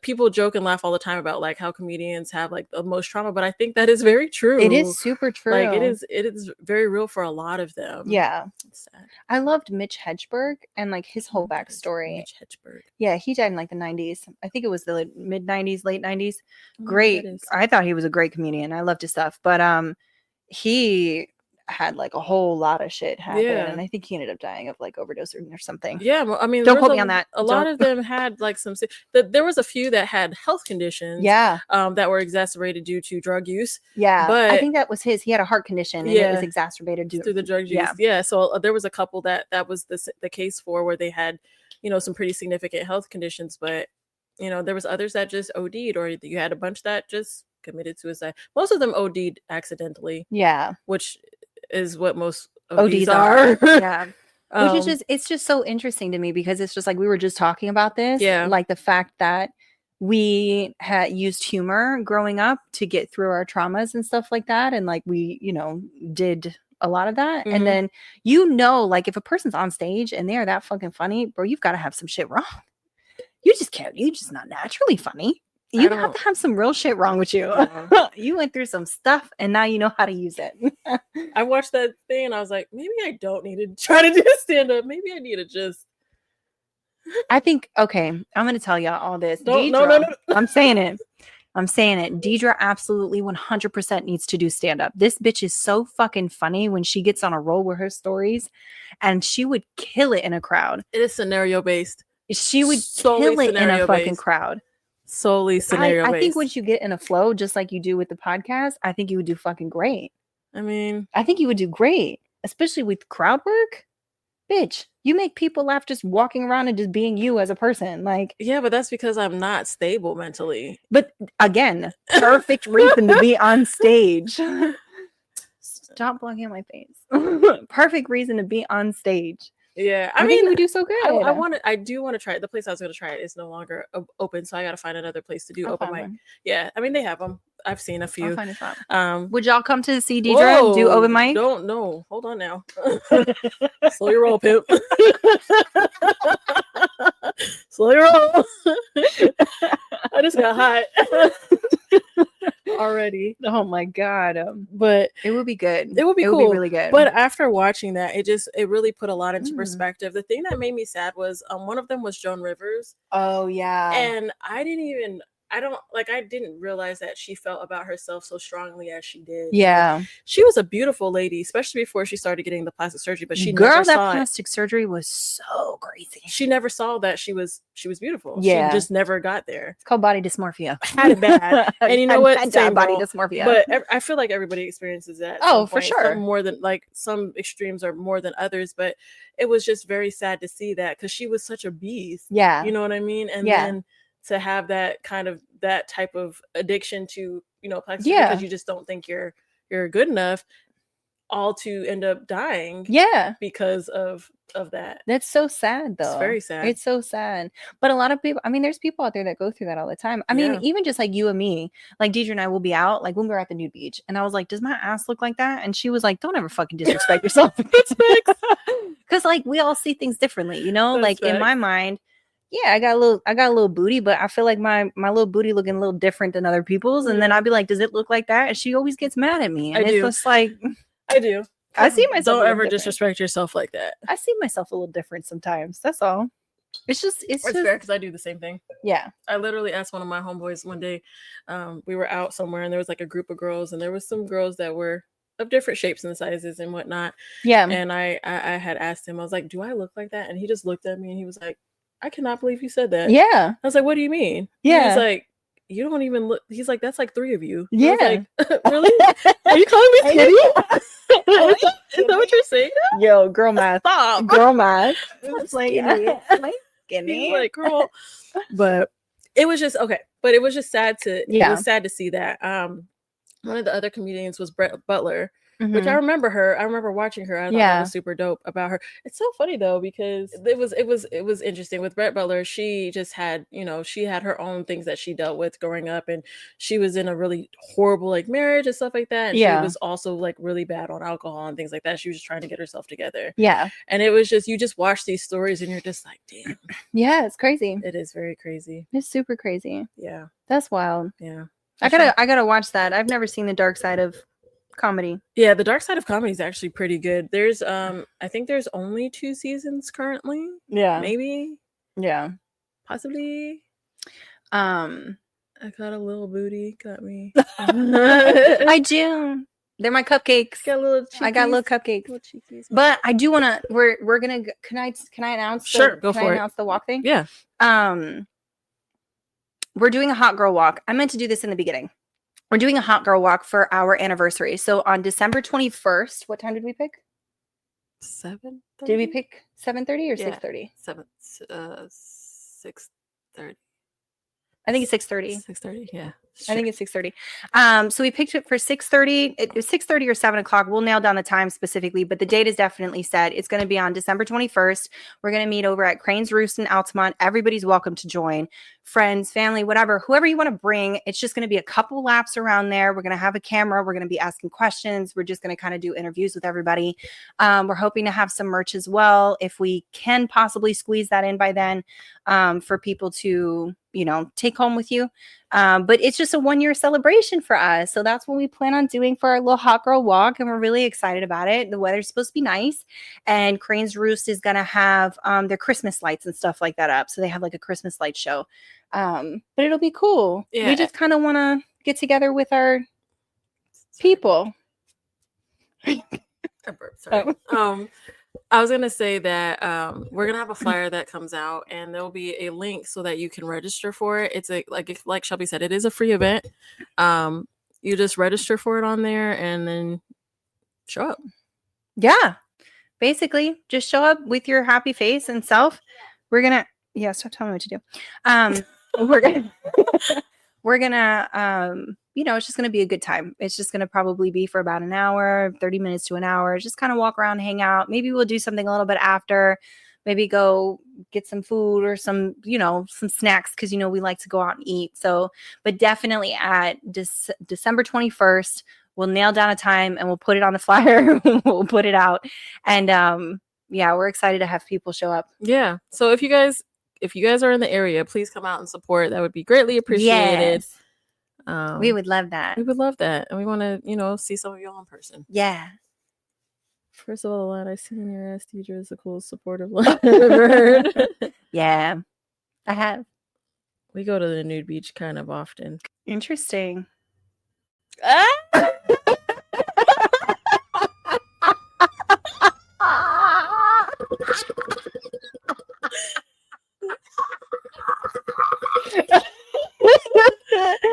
people joke and laugh all the time about like how comedians have like the most trauma, but I think that is very true. It is super true. Like it is very real for a lot of them. Yeah. It's sad. I loved Mitch Hedberg and like his whole backstory. Mitch Hedberg. Yeah, he died in like the 90s. I think it was the mid 90s, late 90s. Great. I thought he was a great comedian. I loved his stuff, but he had like a whole lot of shit happen, and I think he ended up dying of like overdose or something. Yeah, well, I mean, don't quote me on that. A lot of them had like some. There was a few that had health conditions. Yeah, that were exacerbated due to drug use. Yeah, but I think that was his. He had a heart condition, and it was exacerbated through the drug use. Yeah. So there was a couple that was the case for where they had, some pretty significant health conditions, but there was others that just OD'd, or you had a bunch that just committed suicide. Most of them OD'd accidentally. Yeah, which is what most ODs are. Yeah. Which is it's just so interesting to me because it's just like we were just talking about this. Yeah. Like the fact that we had used humor growing up to get through our traumas and stuff like that. And like we, did a lot of that. Mm-hmm. And then, like if a person's on stage and they are that fucking funny, bro, you've got to have some shit wrong. You just can't, you're just not naturally funny. You have to have some real shit wrong with you. Yeah. You went through some stuff and now you know how to use it. I watched that thing and I was like, maybe I don't need to try to do stand up. Maybe I need to just. I think, okay, I'm going to tell y'all all this. No. I'm saying it. Deidre absolutely 100% needs to do stand up. This bitch is so fucking funny when she gets on a roll with her stories, and she would kill it in a crowd. It is scenario based. She would kill it in a fucking crowd. Solely scenario based. I think once you get in a flow, just like you do with the podcast, I think you would do fucking great. I mean, I think you would do great, especially with crowd work. bitch, you make people laugh just walking around and just being you as a person. Like, yeah, but that's because I'm not stable mentally. But again, perfect reason to be on stage. Stop blocking my face. Perfect reason to be on stage. Yeah, I mean, you would do so good. I do want to try it. The place I was going to try it is no longer open, so I got to find another place to do open mic. Yeah, I mean they have them. I've seen a few. Would y'all come to see Deidre do open mic? Don't know. Hold on now. Slow your roll, pimp. Slow your roll. I just got hot already. Oh my god! But it would be good. It would be cool. Would be really good. But after watching that, it really put a lot into perspective. The thing that made me sad was one of them was Joan Rivers. Oh yeah. And I didn't realize that she felt about herself so strongly as she did. Yeah. She was a beautiful lady, especially before she started getting the plastic surgery, but she never saw that plastic surgery was so crazy. She never saw that she was beautiful. Yeah. She just never got there. It's called body dysmorphia. Had it bad. And you know what? Same body dysmorphia. But I feel like everybody experiences that. Oh, for sure. More than some extremes are more than others, but it was just very sad to see that because she was such a beast. Yeah. You know what I mean? And then to have that type of addiction to, plastic because you just don't think you're good enough, all to end up dying because of that. That's so sad though. It's very sad. It's so sad. But a lot of people, I mean, there's people out there that go through that all the time. I mean, even just like you and me, like Deidre and I will be out, like when we were at the nude beach, and I was like, does my ass look like that? And she was like, don't ever fucking disrespect yourself. Because like we all see things differently, That's like facts. In my mind, yeah, I got a little booty, but I feel like my little booty looking a little different than other people's. And then I'd be like, does it look like that? And she always gets mad at me. And it's just like, I do. I see myself. Don't ever disrespect yourself like that. I see myself a little different sometimes. That's all. It's just fair because I do the same thing. Yeah. I literally asked one of my homeboys one day, we were out somewhere and there was like a group of girls and there was some girls that were of different shapes and sizes and whatnot. Yeah. And I had asked him, I was like, do I look like that? And he just looked at me and he was like, I cannot believe you said that. Yeah. I was like, what do you mean? Yeah. He was like, you don't even look. He's like, that's like 3 of you. Yeah. I was like, really? Are you calling me skinny? Is that what you're saying? Yo, girl math. Stop. Girl math. It's like, skinny. Like, girl. But it was just okay. But it was just sad to. It was sad to see that. One of the other comedians was Brett Butler. Which I remember her. I remember watching her. I thought that was super dope about her. It's so funny though because it was interesting with Brett Butler. She just had she had her own things that she dealt with growing up, and she was in a really horrible like marriage and stuff like that. And she was also like really bad on alcohol and things like that. She was just trying to get herself together. Yeah, and it was just you just watch these stories and you're just like, damn. Yeah, it's crazy. It is very crazy. It's super crazy. Yeah, that's wild. Yeah, I gotta watch that. I've never seen the dark side of comedy. Yeah, the dark side of comedy is actually pretty good. There's I think there's only 2 seasons currently. Yeah, maybe. Yeah, possibly. I got a little booty, got me. I do. They're my cupcakes. I got little cupcakes. Little but I do want to. We're gonna. Can I announce? Sure, go for it. Announce the walk thing. Yeah. We're doing a hot girl walk. I meant to do this in the beginning. We're doing a hot girl walk for our anniversary. So on December 21st, what time did we pick? 7:30. Did we pick 7:30 or 6:30? 6:30. I think it's 6:30. 6:30, yeah. Sure. I think it's 6:30. So we picked it for 6:30. It was 6:30 or 7 o'clock. We'll nail down the time specifically, but the date is definitely set. It's going to be on December 21st. We're going to meet over at Crane's Roost in Altamont. Everybody's welcome to join. Friends, family, whatever, whoever you want to bring. It's just going to be a couple laps around there. We're going to have a camera. We're going to be asking questions. We're just going to kind of do interviews with everybody. We're hoping to have some merch as well, if we can possibly squeeze that in by then, for people to, take home with you. But it's just a 1-year celebration for us. So that's what we plan on doing for our little hot girl walk. And we're really excited about it. The weather's supposed to be nice. And Crane's Roost is going to have their Christmas lights and stuff like that up. So they have like a Christmas light show. But it'll be cool. Yeah. We just kind of want to get together with our people. Sorry. I was going to say that we're going to have a flyer that comes out, and there'll be a link so that you can register for it. It's like Shelby said, it is a free event. You just register for it on there and then show up. Yeah. basically just show up with your happy face and self. We're gonna stop telling me what to do. we're gonna it's just gonna be a good time. It's just gonna probably be for about an hour, 30 minutes to an hour. Just kind of walk around, hang out. Maybe we'll do something a little bit after. Maybe go get some food or some snacks, because we like to go out and eat. So, but definitely at December 21st, we'll nail down a time and we'll put it on the flyer. We'll put it out. And we're excited to have people show up. Yeah. So if you guys are in the area, please come out and support. That would be greatly appreciated. Yes. We would love that. We would love that. And we want to, see some of y'all in person. Yeah. First of all, the line I see in your ass, Deidre, is the coolest supportive line I've ever heard. Yeah, I have. We go to the nude beach kind of often. Interesting.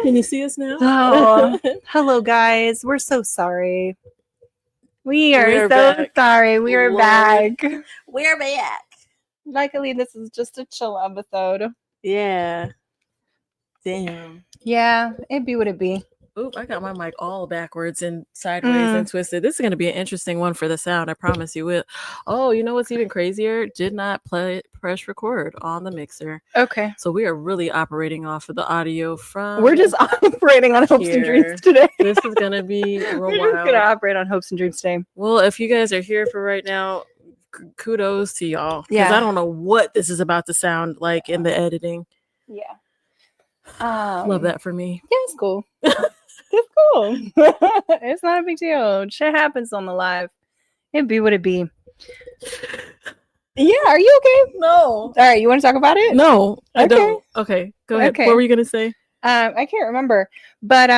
Can you see us now? Oh, hello, guys. We're so sorry. We are so sorry. We are back. We're back. Luckily, this is just a chill episode. Yeah. Damn. Yeah, it'd be what it be. Oop, I got my mic all backwards and sideways and twisted. This is going to be an interesting one for the sound. I promise you will. Oh, you know what's even crazier? Did not press record on the mixer. Okay. So we are really operating off of the audio from... We're just operating on hopes and dreams today. This is going to be real We're just going to operate on hopes and dreams today. Well, if you guys are here for right now, kudos to y'all. Because I don't know what this is about to sound like in the editing. Yeah. Love that for me. Yeah, it's cool. It's cool. It's not a big deal. Shit happens on the live. It'd be what it be. Yeah, are you okay? No. All right, you want to talk about it? No, I don't. Okay, go ahead. Okay. What were you gonna say? I can't remember, but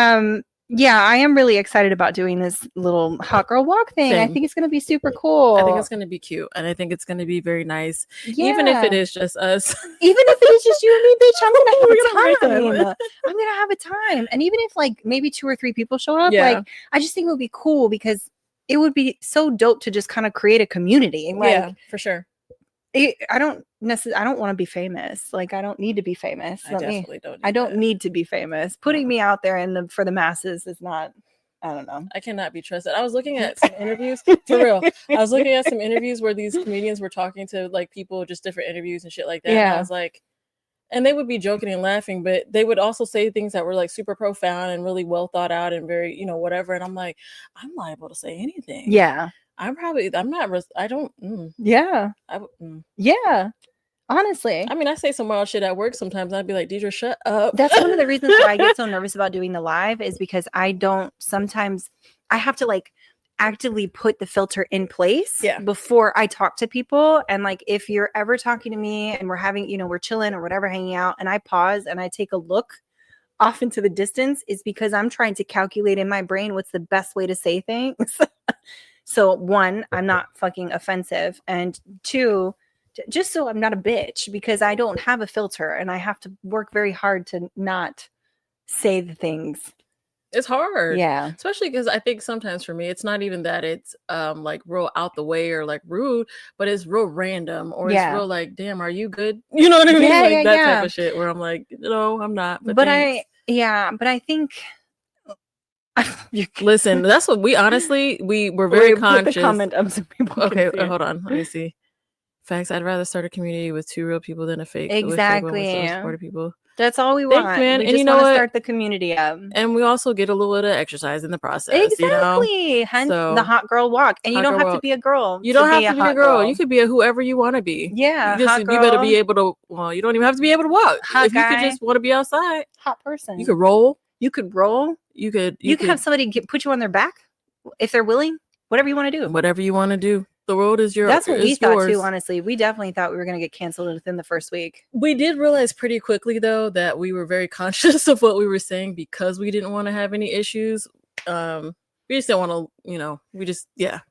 yeah, I am really excited about doing this little hot girl walk thing. Same. I think it's going to be super cool. I think it's going to be cute, and I think it's going to be very nice. Yeah. Even if it is just us. Even if it is just you and me, bitch, I'm going to have a time. I'm going to have a time. And even if like maybe 2 or 3 people show up, like I just think it would be cool, because it would be so dope to just kind of create a community. Like, yeah, for sure. I don't want to be famous. Like, I don't need to be famous. I don't need to be famous. Putting me out there for the masses is not, I don't know. I cannot be trusted. I was looking at some interviews, for real. I was looking at some interviews where these comedians were talking to like people, just different interviews and shit like that. Yeah. And I was like, and they would be joking and laughing, but they would also say things that were like super profound and really well thought out and very, whatever. And I'm like, I'm liable to say anything. Yeah. Yeah. Yeah. Honestly. I mean, I say some wild shit at work sometimes. I'd be like, Deidre, shut up. That's one of the reasons why I get so nervous about doing the live, is because sometimes I have to like actively put the filter in place before I talk to people. And like, if you're ever talking to me and we're having, we're chilling or whatever, hanging out, and I pause and I take a look off into the distance, is because I'm trying to calculate in my brain what's the best way to say things. So 1, I'm not fucking offensive. And 2, just so I'm not a bitch, because I don't have a filter and I have to work very hard to not say the things. It's hard. Yeah. Especially because I think sometimes for me, it's not even that it's like real out the way or like rude, but it's real random, or it's real like, damn, are you good? You know what I mean? Yeah, like that type of shit where I'm like, no, I'm not. But I think listen, that's what we honestly, we were very conscious. Put the comment up so people okay, hold on. Let me see. Facts. I'd rather start a community with 2 real people than a fake. Exactly. Supportive people. That's all we want. Thanks, man. We and just want to start the community up. And we also get a little bit of exercise in the process. Exactly. Hence the hot girl walk. And you don't have to be a girl. You don't have to be a girl. You could be whoever you want to be. Yeah. You better be able to, you don't even have to be able to walk. Hot guy. You could just want to be outside. Hot person. You could roll. You could roll. You could have somebody put you on their back if they're willing. Whatever you want to do. Whatever you want to do. The road is yours. That's what we thought too, honestly. We definitely thought we were going to get canceled within the first week. We did realize pretty quickly, though, that we were very conscious of what we were saying, because we didn't want to have any issues. We just didn't want to,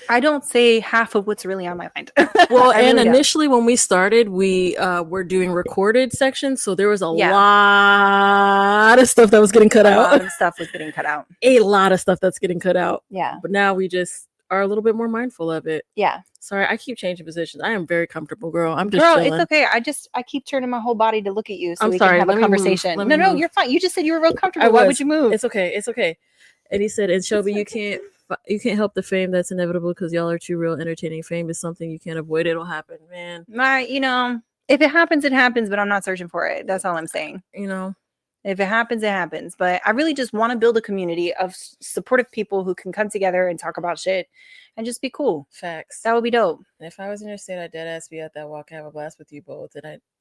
I don't say half of what's really on my mind. Well, and really initially when we started, we were doing recorded sections. So there was a lot of stuff that was getting cut out. A lot of stuff was getting cut out. A lot of stuff that's getting cut out. Yeah. But now we just are a little bit more mindful of it. Yeah. Sorry, I keep changing positions. I am very comfortable, girl. I'm just chilling. It's okay. I keep turning my whole body to look at you so I'm we sorry, can have a conversation. No, you're fine. You just said you were real comfortable. Why would you move? It's okay. And he said, and Shelby, you can't help the fame that's inevitable because y'all are too real. Entertaining fame is something you can't avoid. It'll happen, man. If it happens, it happens, but I'm not searching for it. That's all I'm saying. If it happens, it happens. But I really just want to build a community of supportive people who can come together and talk about shit and just be cool. Facts. That would be dope. And if I was in your state, I'd dead ass be at that walk and have a blast with you both.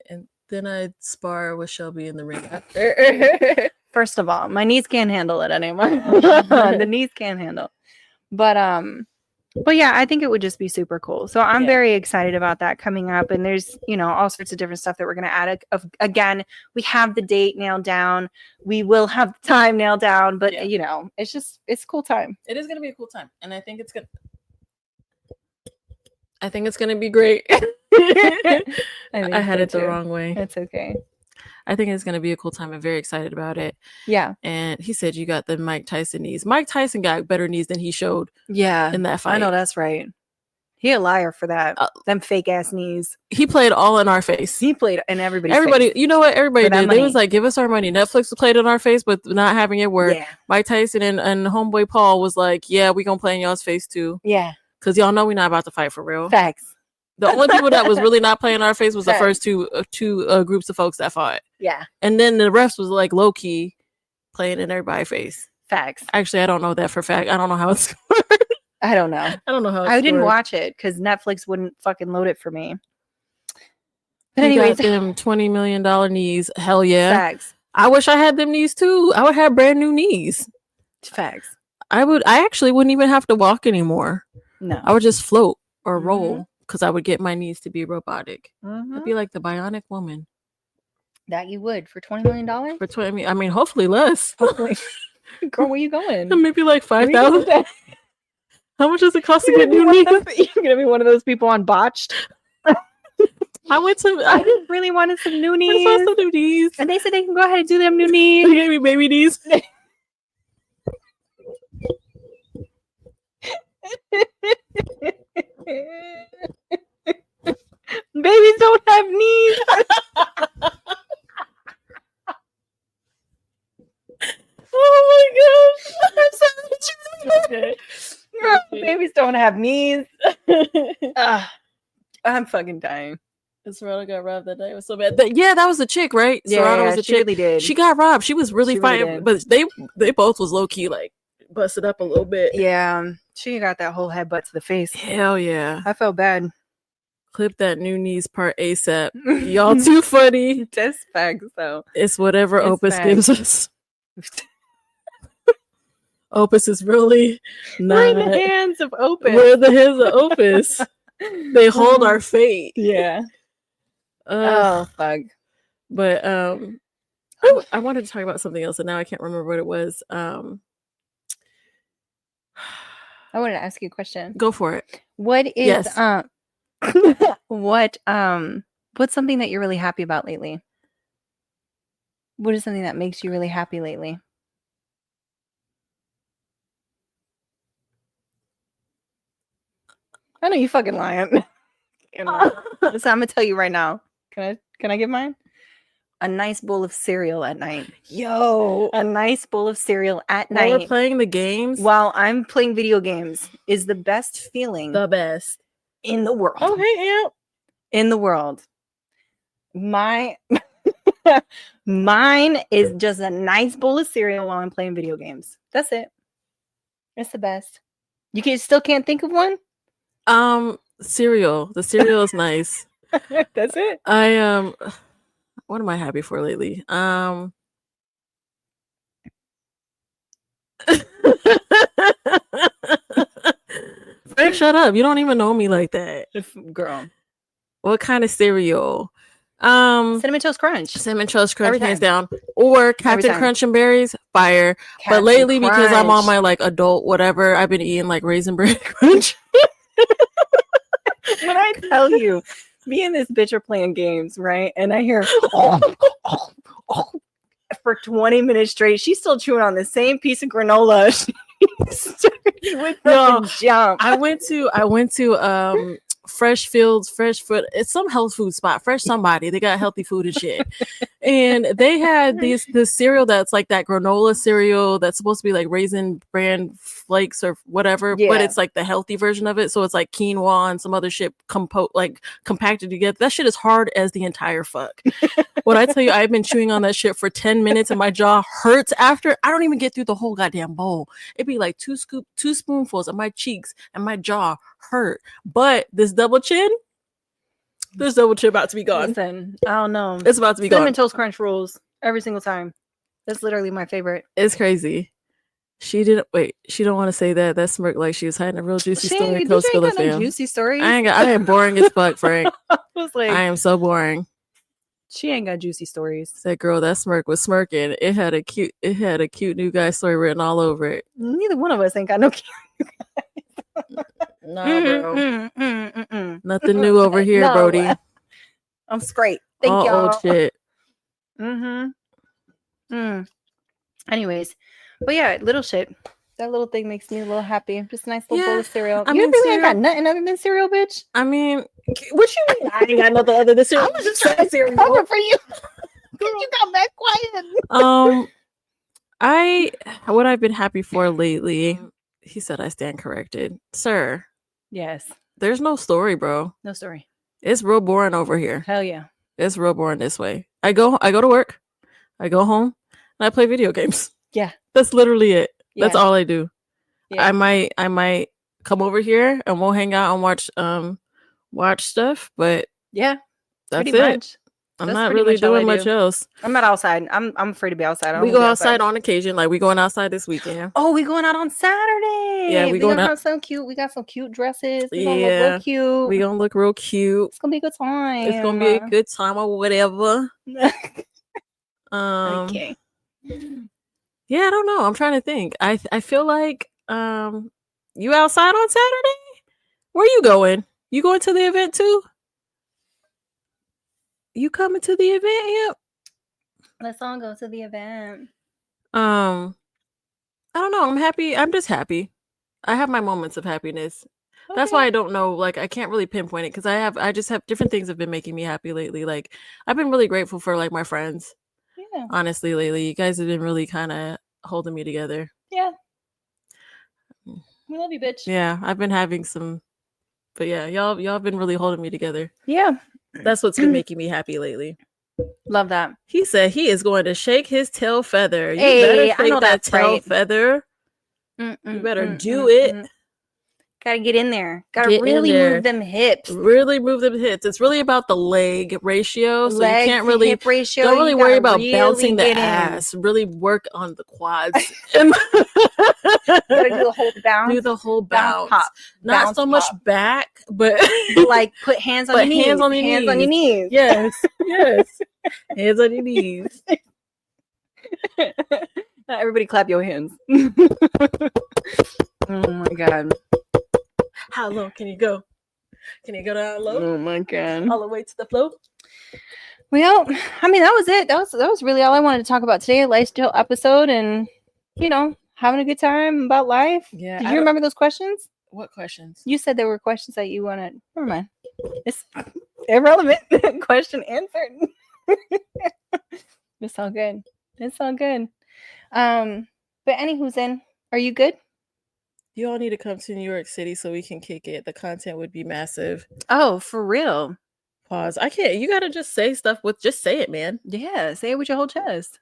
And then I'd spar with Shelby in the ring after. First of all, my knees can't handle it anymore. The knees can't handle. But yeah, I think it would just be super cool. So I'm very excited about that coming up. And there's, all sorts of different stuff that we're going to add. Again, we have the date nailed down. We will have the time nailed down. But, it's a cool time. It is going to be a cool time. And I think it's going to be great. I had it the wrong way. It's okay. I think it's going to be a cool time. I'm very excited about it. Yeah. And he said you got the Mike Tyson knees. Mike Tyson got better knees than he showed. Yeah. In that fight. I know that's right. He a liar for that. Them fake ass knees. He played all in our face. He played in everybody's face. You know what? Everybody did. Money. They was like, give us our money. Netflix played in our face, but not having it where Mike Tyson and homeboy Paul was like, yeah, we gonna play in y'all's face too. Yeah. Because y'all know we're not about to fight for real. Facts. The only people that was really not playing our face was the first two groups of folks that fought. Yeah. And then the rest was like low key playing in everybody's face. Facts. Actually, I don't know that for fact. I don't know how it's I don't know. I don't know how I didn't watch it because Netflix wouldn't fucking load it for me. But anyways, them $20 million knees. Hell yeah. Facts. I wish I had them knees too. I would have brand new knees. Facts. I actually wouldn't even have to walk anymore. No. I would just float or roll because I would get my knees to be robotic. Mm-hmm. I'd be like the bionic woman. That you would for $20 million? For 20, I mean, hopefully less. Hopefully. Girl, where you going? Maybe like 5,000. How much does it cost to get new knees? You're gonna be one of those people on Botched. I just really wanted some new knees. I saw some new knees. And they said they can go ahead and do them new knees. They gave me baby knees. Babies don't have knees. Oh my gosh. I'm sorry. Okay. Babies don't have knees. I'm fucking dying. Serrano got robbed that day. It was so bad. That was the chick, right? Serrano was the chick. Really did. She got robbed. She was really fighting, but they both was low key like busted up a little bit. Yeah, she got that whole headbutt to the face. Hell yeah, I felt bad. Clip that new knees part ASAP. Y'all too funny. Just facts though. It's whatever Opus gives us. Opus is really not. We're in the hands of Opus. We're in the hands of Opus. They hold our fate. Yeah. Oh fuck. But I wanted to talk about something else and now I can't remember what it was. I wanted to ask you a question. Go for it. What is what's something that you're really happy about lately? What is something that makes you really happy lately? I know you fucking lying. So I'm gonna tell you right now. Can I give mine? A nice bowl of cereal at night. Yo, a nice bowl of cereal at night. While we're playing the games. While I'm playing video games is the best feeling. The best in the world. Oh, hey, yeah. In the world. Mine is just a nice bowl of cereal while I'm playing video games. That's it. It's the best. You still can't think of one? Cereal. The cereal is nice. That's it. What am I happy for lately? Frank, shut up. You don't even know me like that. Girl. What kind of cereal? Cinnamon Toast Crunch. Cinnamon Toast Crunch, hands down. Or Captain Crunch and Berries, fire. But lately, because I'm on my like adult whatever, I've been eating like Raisin Bran Crunch. When I tell you, me and this bitch are playing games, right? And I hear for 20 minutes straight, she's still chewing on the same piece of granola Jump. I went to Fresh Fields, Fresh Food. It's some health food spot, Fresh somebody. They got healthy food and shit. And they had this cereal that's like that granola cereal that's supposed to be like Raisin Bran Flakes or whatever, but it's like the healthy version of it. So it's like quinoa and some other shit compacted together. That shit is hard as the entire fuck. When I tell you I've been chewing on that shit for 10 minutes and my jaw hurts after, I don't even get through the whole goddamn bowl. It'd be like two spoonfuls of my cheeks and my jaw hurt. But this double chin about to be gone. Listen, I don't know. It's about to be Cinnamon gone. Toast Crunch rules every single time. That's literally my favorite. It's crazy. She don't want to say that. That smirk like she was hiding a real juicy story. No juicy stories. I am boring as fuck, Frank. I was like, I am so boring. She ain't got juicy stories. That girl, that smirk was smirking. It had a cute new guy story written all over it. Neither one of us ain't got no cute guy. Nah, bro. Nothing new over here, no, Brody. I'm straight. Thank y'all. Old shit. Anyways, but yeah, little shit. That little thing makes me a little happy. Just a nice little bowl of cereal. You really ain't got nothing other than cereal, bitch? I mean, what you mean? I ain't got nothing other than cereal. I was just trying to cereal cover for you. You got that quiet. What I've been happy for lately, he said I stand corrected. Sir. Yes. There's no story, bro. No story. It's real boring over here. Hell yeah. It's real boring this way. I go to work, I go home, and I play video games. Yeah. That's literally it. Yeah. That's all I do. Yeah. I might come over here and we'll hang out and watch stuff, but yeah, that's it. Much. I'm not really doing much else. I'm not outside. I'm afraid to be outside. We go outside on occasion. Like we going outside this weekend. Oh, we going out on Saturday. Yeah, we going out. Some cute. We got some cute dresses. We gonna look real cute. We gonna look real cute. It's gonna be a good time. It's gonna be a good time or whatever. Okay. Yeah, I don't know. I'm trying to think. I feel like you outside on Saturday? Where you going? You going to the event too? You coming to the event? Yep. Let's all go to the event. I don't know. I'm happy. I'm just happy. I have my moments of happiness. Okay. That's why I don't know. Like, I can't really pinpoint it because I just have different things have been making me happy lately. Like, I've been really grateful for like my friends. Yeah. Honestly, lately, you guys have been really kind of holding me together. Yeah. We love you, bitch. Yeah, I've been having some, but yeah, y'all have been really holding me together. Yeah. That's what's been making me happy lately. Love that. He said he is going to shake his tail feather. You better shake that tail feather. You better do it. Gotta get in there. Gotta really move them hips. Really move them hips. It's really about the leg ratio. So you can't really hip ratio. Don't really worry about bouncing the ass. Really work on the quads. Gotta do the whole bounce. Do the whole bounce. Pop. Not bounce, so much back, but like put hands on your knees. Hands on your knees. Yes. Yes. Hands on your knees. Everybody clap your hands. Oh my God. How low can you go? Can you go down low? Oh my God. All the way to the floor? Well, I mean, that was it. That was really all I wanted to talk about today. A lifestyle episode and, having a good time about life. Yeah. Did you remember those questions? What questions? You said there were questions that you wanted. Never mind. It's irrelevant. Question answered. It's all good. It's all good. But anywho's in. Are you good? You all need to come to New York City so we can kick it. The content would be massive. Oh, for real? Pause. I can't. You gotta just say stuff just say it, man. Yeah, say it with your whole chest.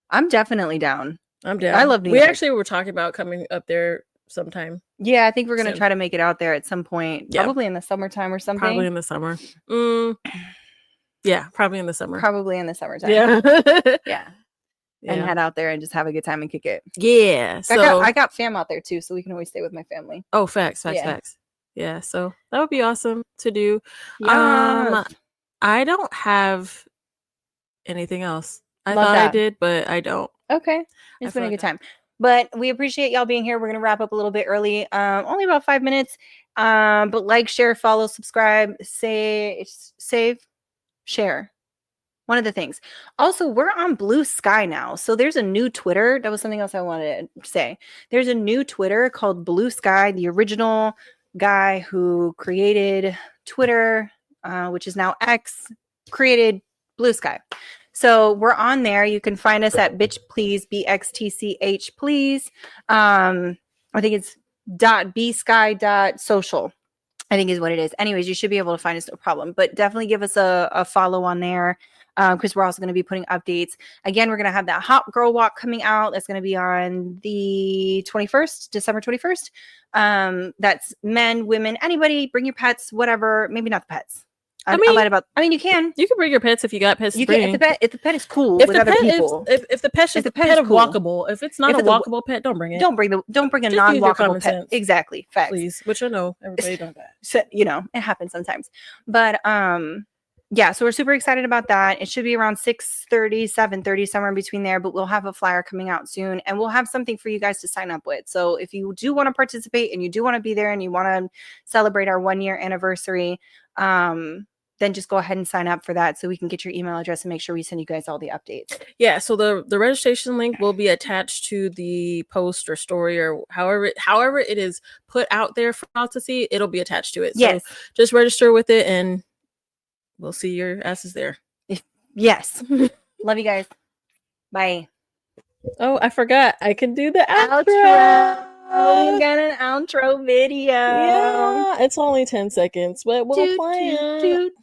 I'm definitely down. I'm down. I love New York. We actually were talking about coming up there sometime. Yeah, I think we're gonna try to make it out there at some point. Yeah. Probably in the summertime or something. Probably in the summer. Yeah, probably in the summer. Probably in the summertime. Yeah. Yeah. And head out there and just have a good time and kick it. Yeah. So I got fam out there too, so we can always stay with my family. Oh, facts. Yeah. So that would be awesome to do. Yeah. I don't have anything else. I thought I did, but I don't. Okay. It's been a good time. But we appreciate y'all being here. We're gonna wrap up a little bit early. Only about 5 minutes. But like, share, follow, subscribe, save, share. One of the things. Also, we're on Blue Sky now. So there's a new Twitter. That was something else I wanted to say. There's a new Twitter called Blue Sky. The original guy who created Twitter, which is now X, created Blue Sky. So we're on there. You can find us at bitch please, BXTCH please. I think it's .bsky.social. I think is what it is. Anyways, you should be able to find us, no problem. But definitely give us a follow on there. Because we're also going to be putting updates. Again, we're going to have that Hot Girl Walk coming out. That's going to be on the 21st, December 21st. That's men, women, anybody, bring your pets, whatever. Maybe not the pets. I mean, you can. You can bring your pets if you got pets. You can if the pet is cool with other people. If the pet is walkable. If it's not a walkable pet, don't bring it. Don't bring a non-walkable pet. Exactly. Facts. Please, which I know everybody does that. So, it happens sometimes. But yeah, so we're super excited about that. It should be around 6:30, 7:30, somewhere in between there, but we'll have a flyer coming out soon and we'll have something for you guys to sign up with. So if you do want to participate and you do want to be there and you want to celebrate our 1-year anniversary, then just go ahead and sign up for that so we can get your email address and make sure we send you guys all the updates. Yeah, so the registration link will be attached to the post or story or however it is put out there for all to see. It'll be attached to it. Yes. So just register with it and we'll see your asses there. Yes. Love you guys. Bye. Oh, I forgot. I can do the outro. We got an outro video. Yeah, it's only 10 seconds, but we'll play it.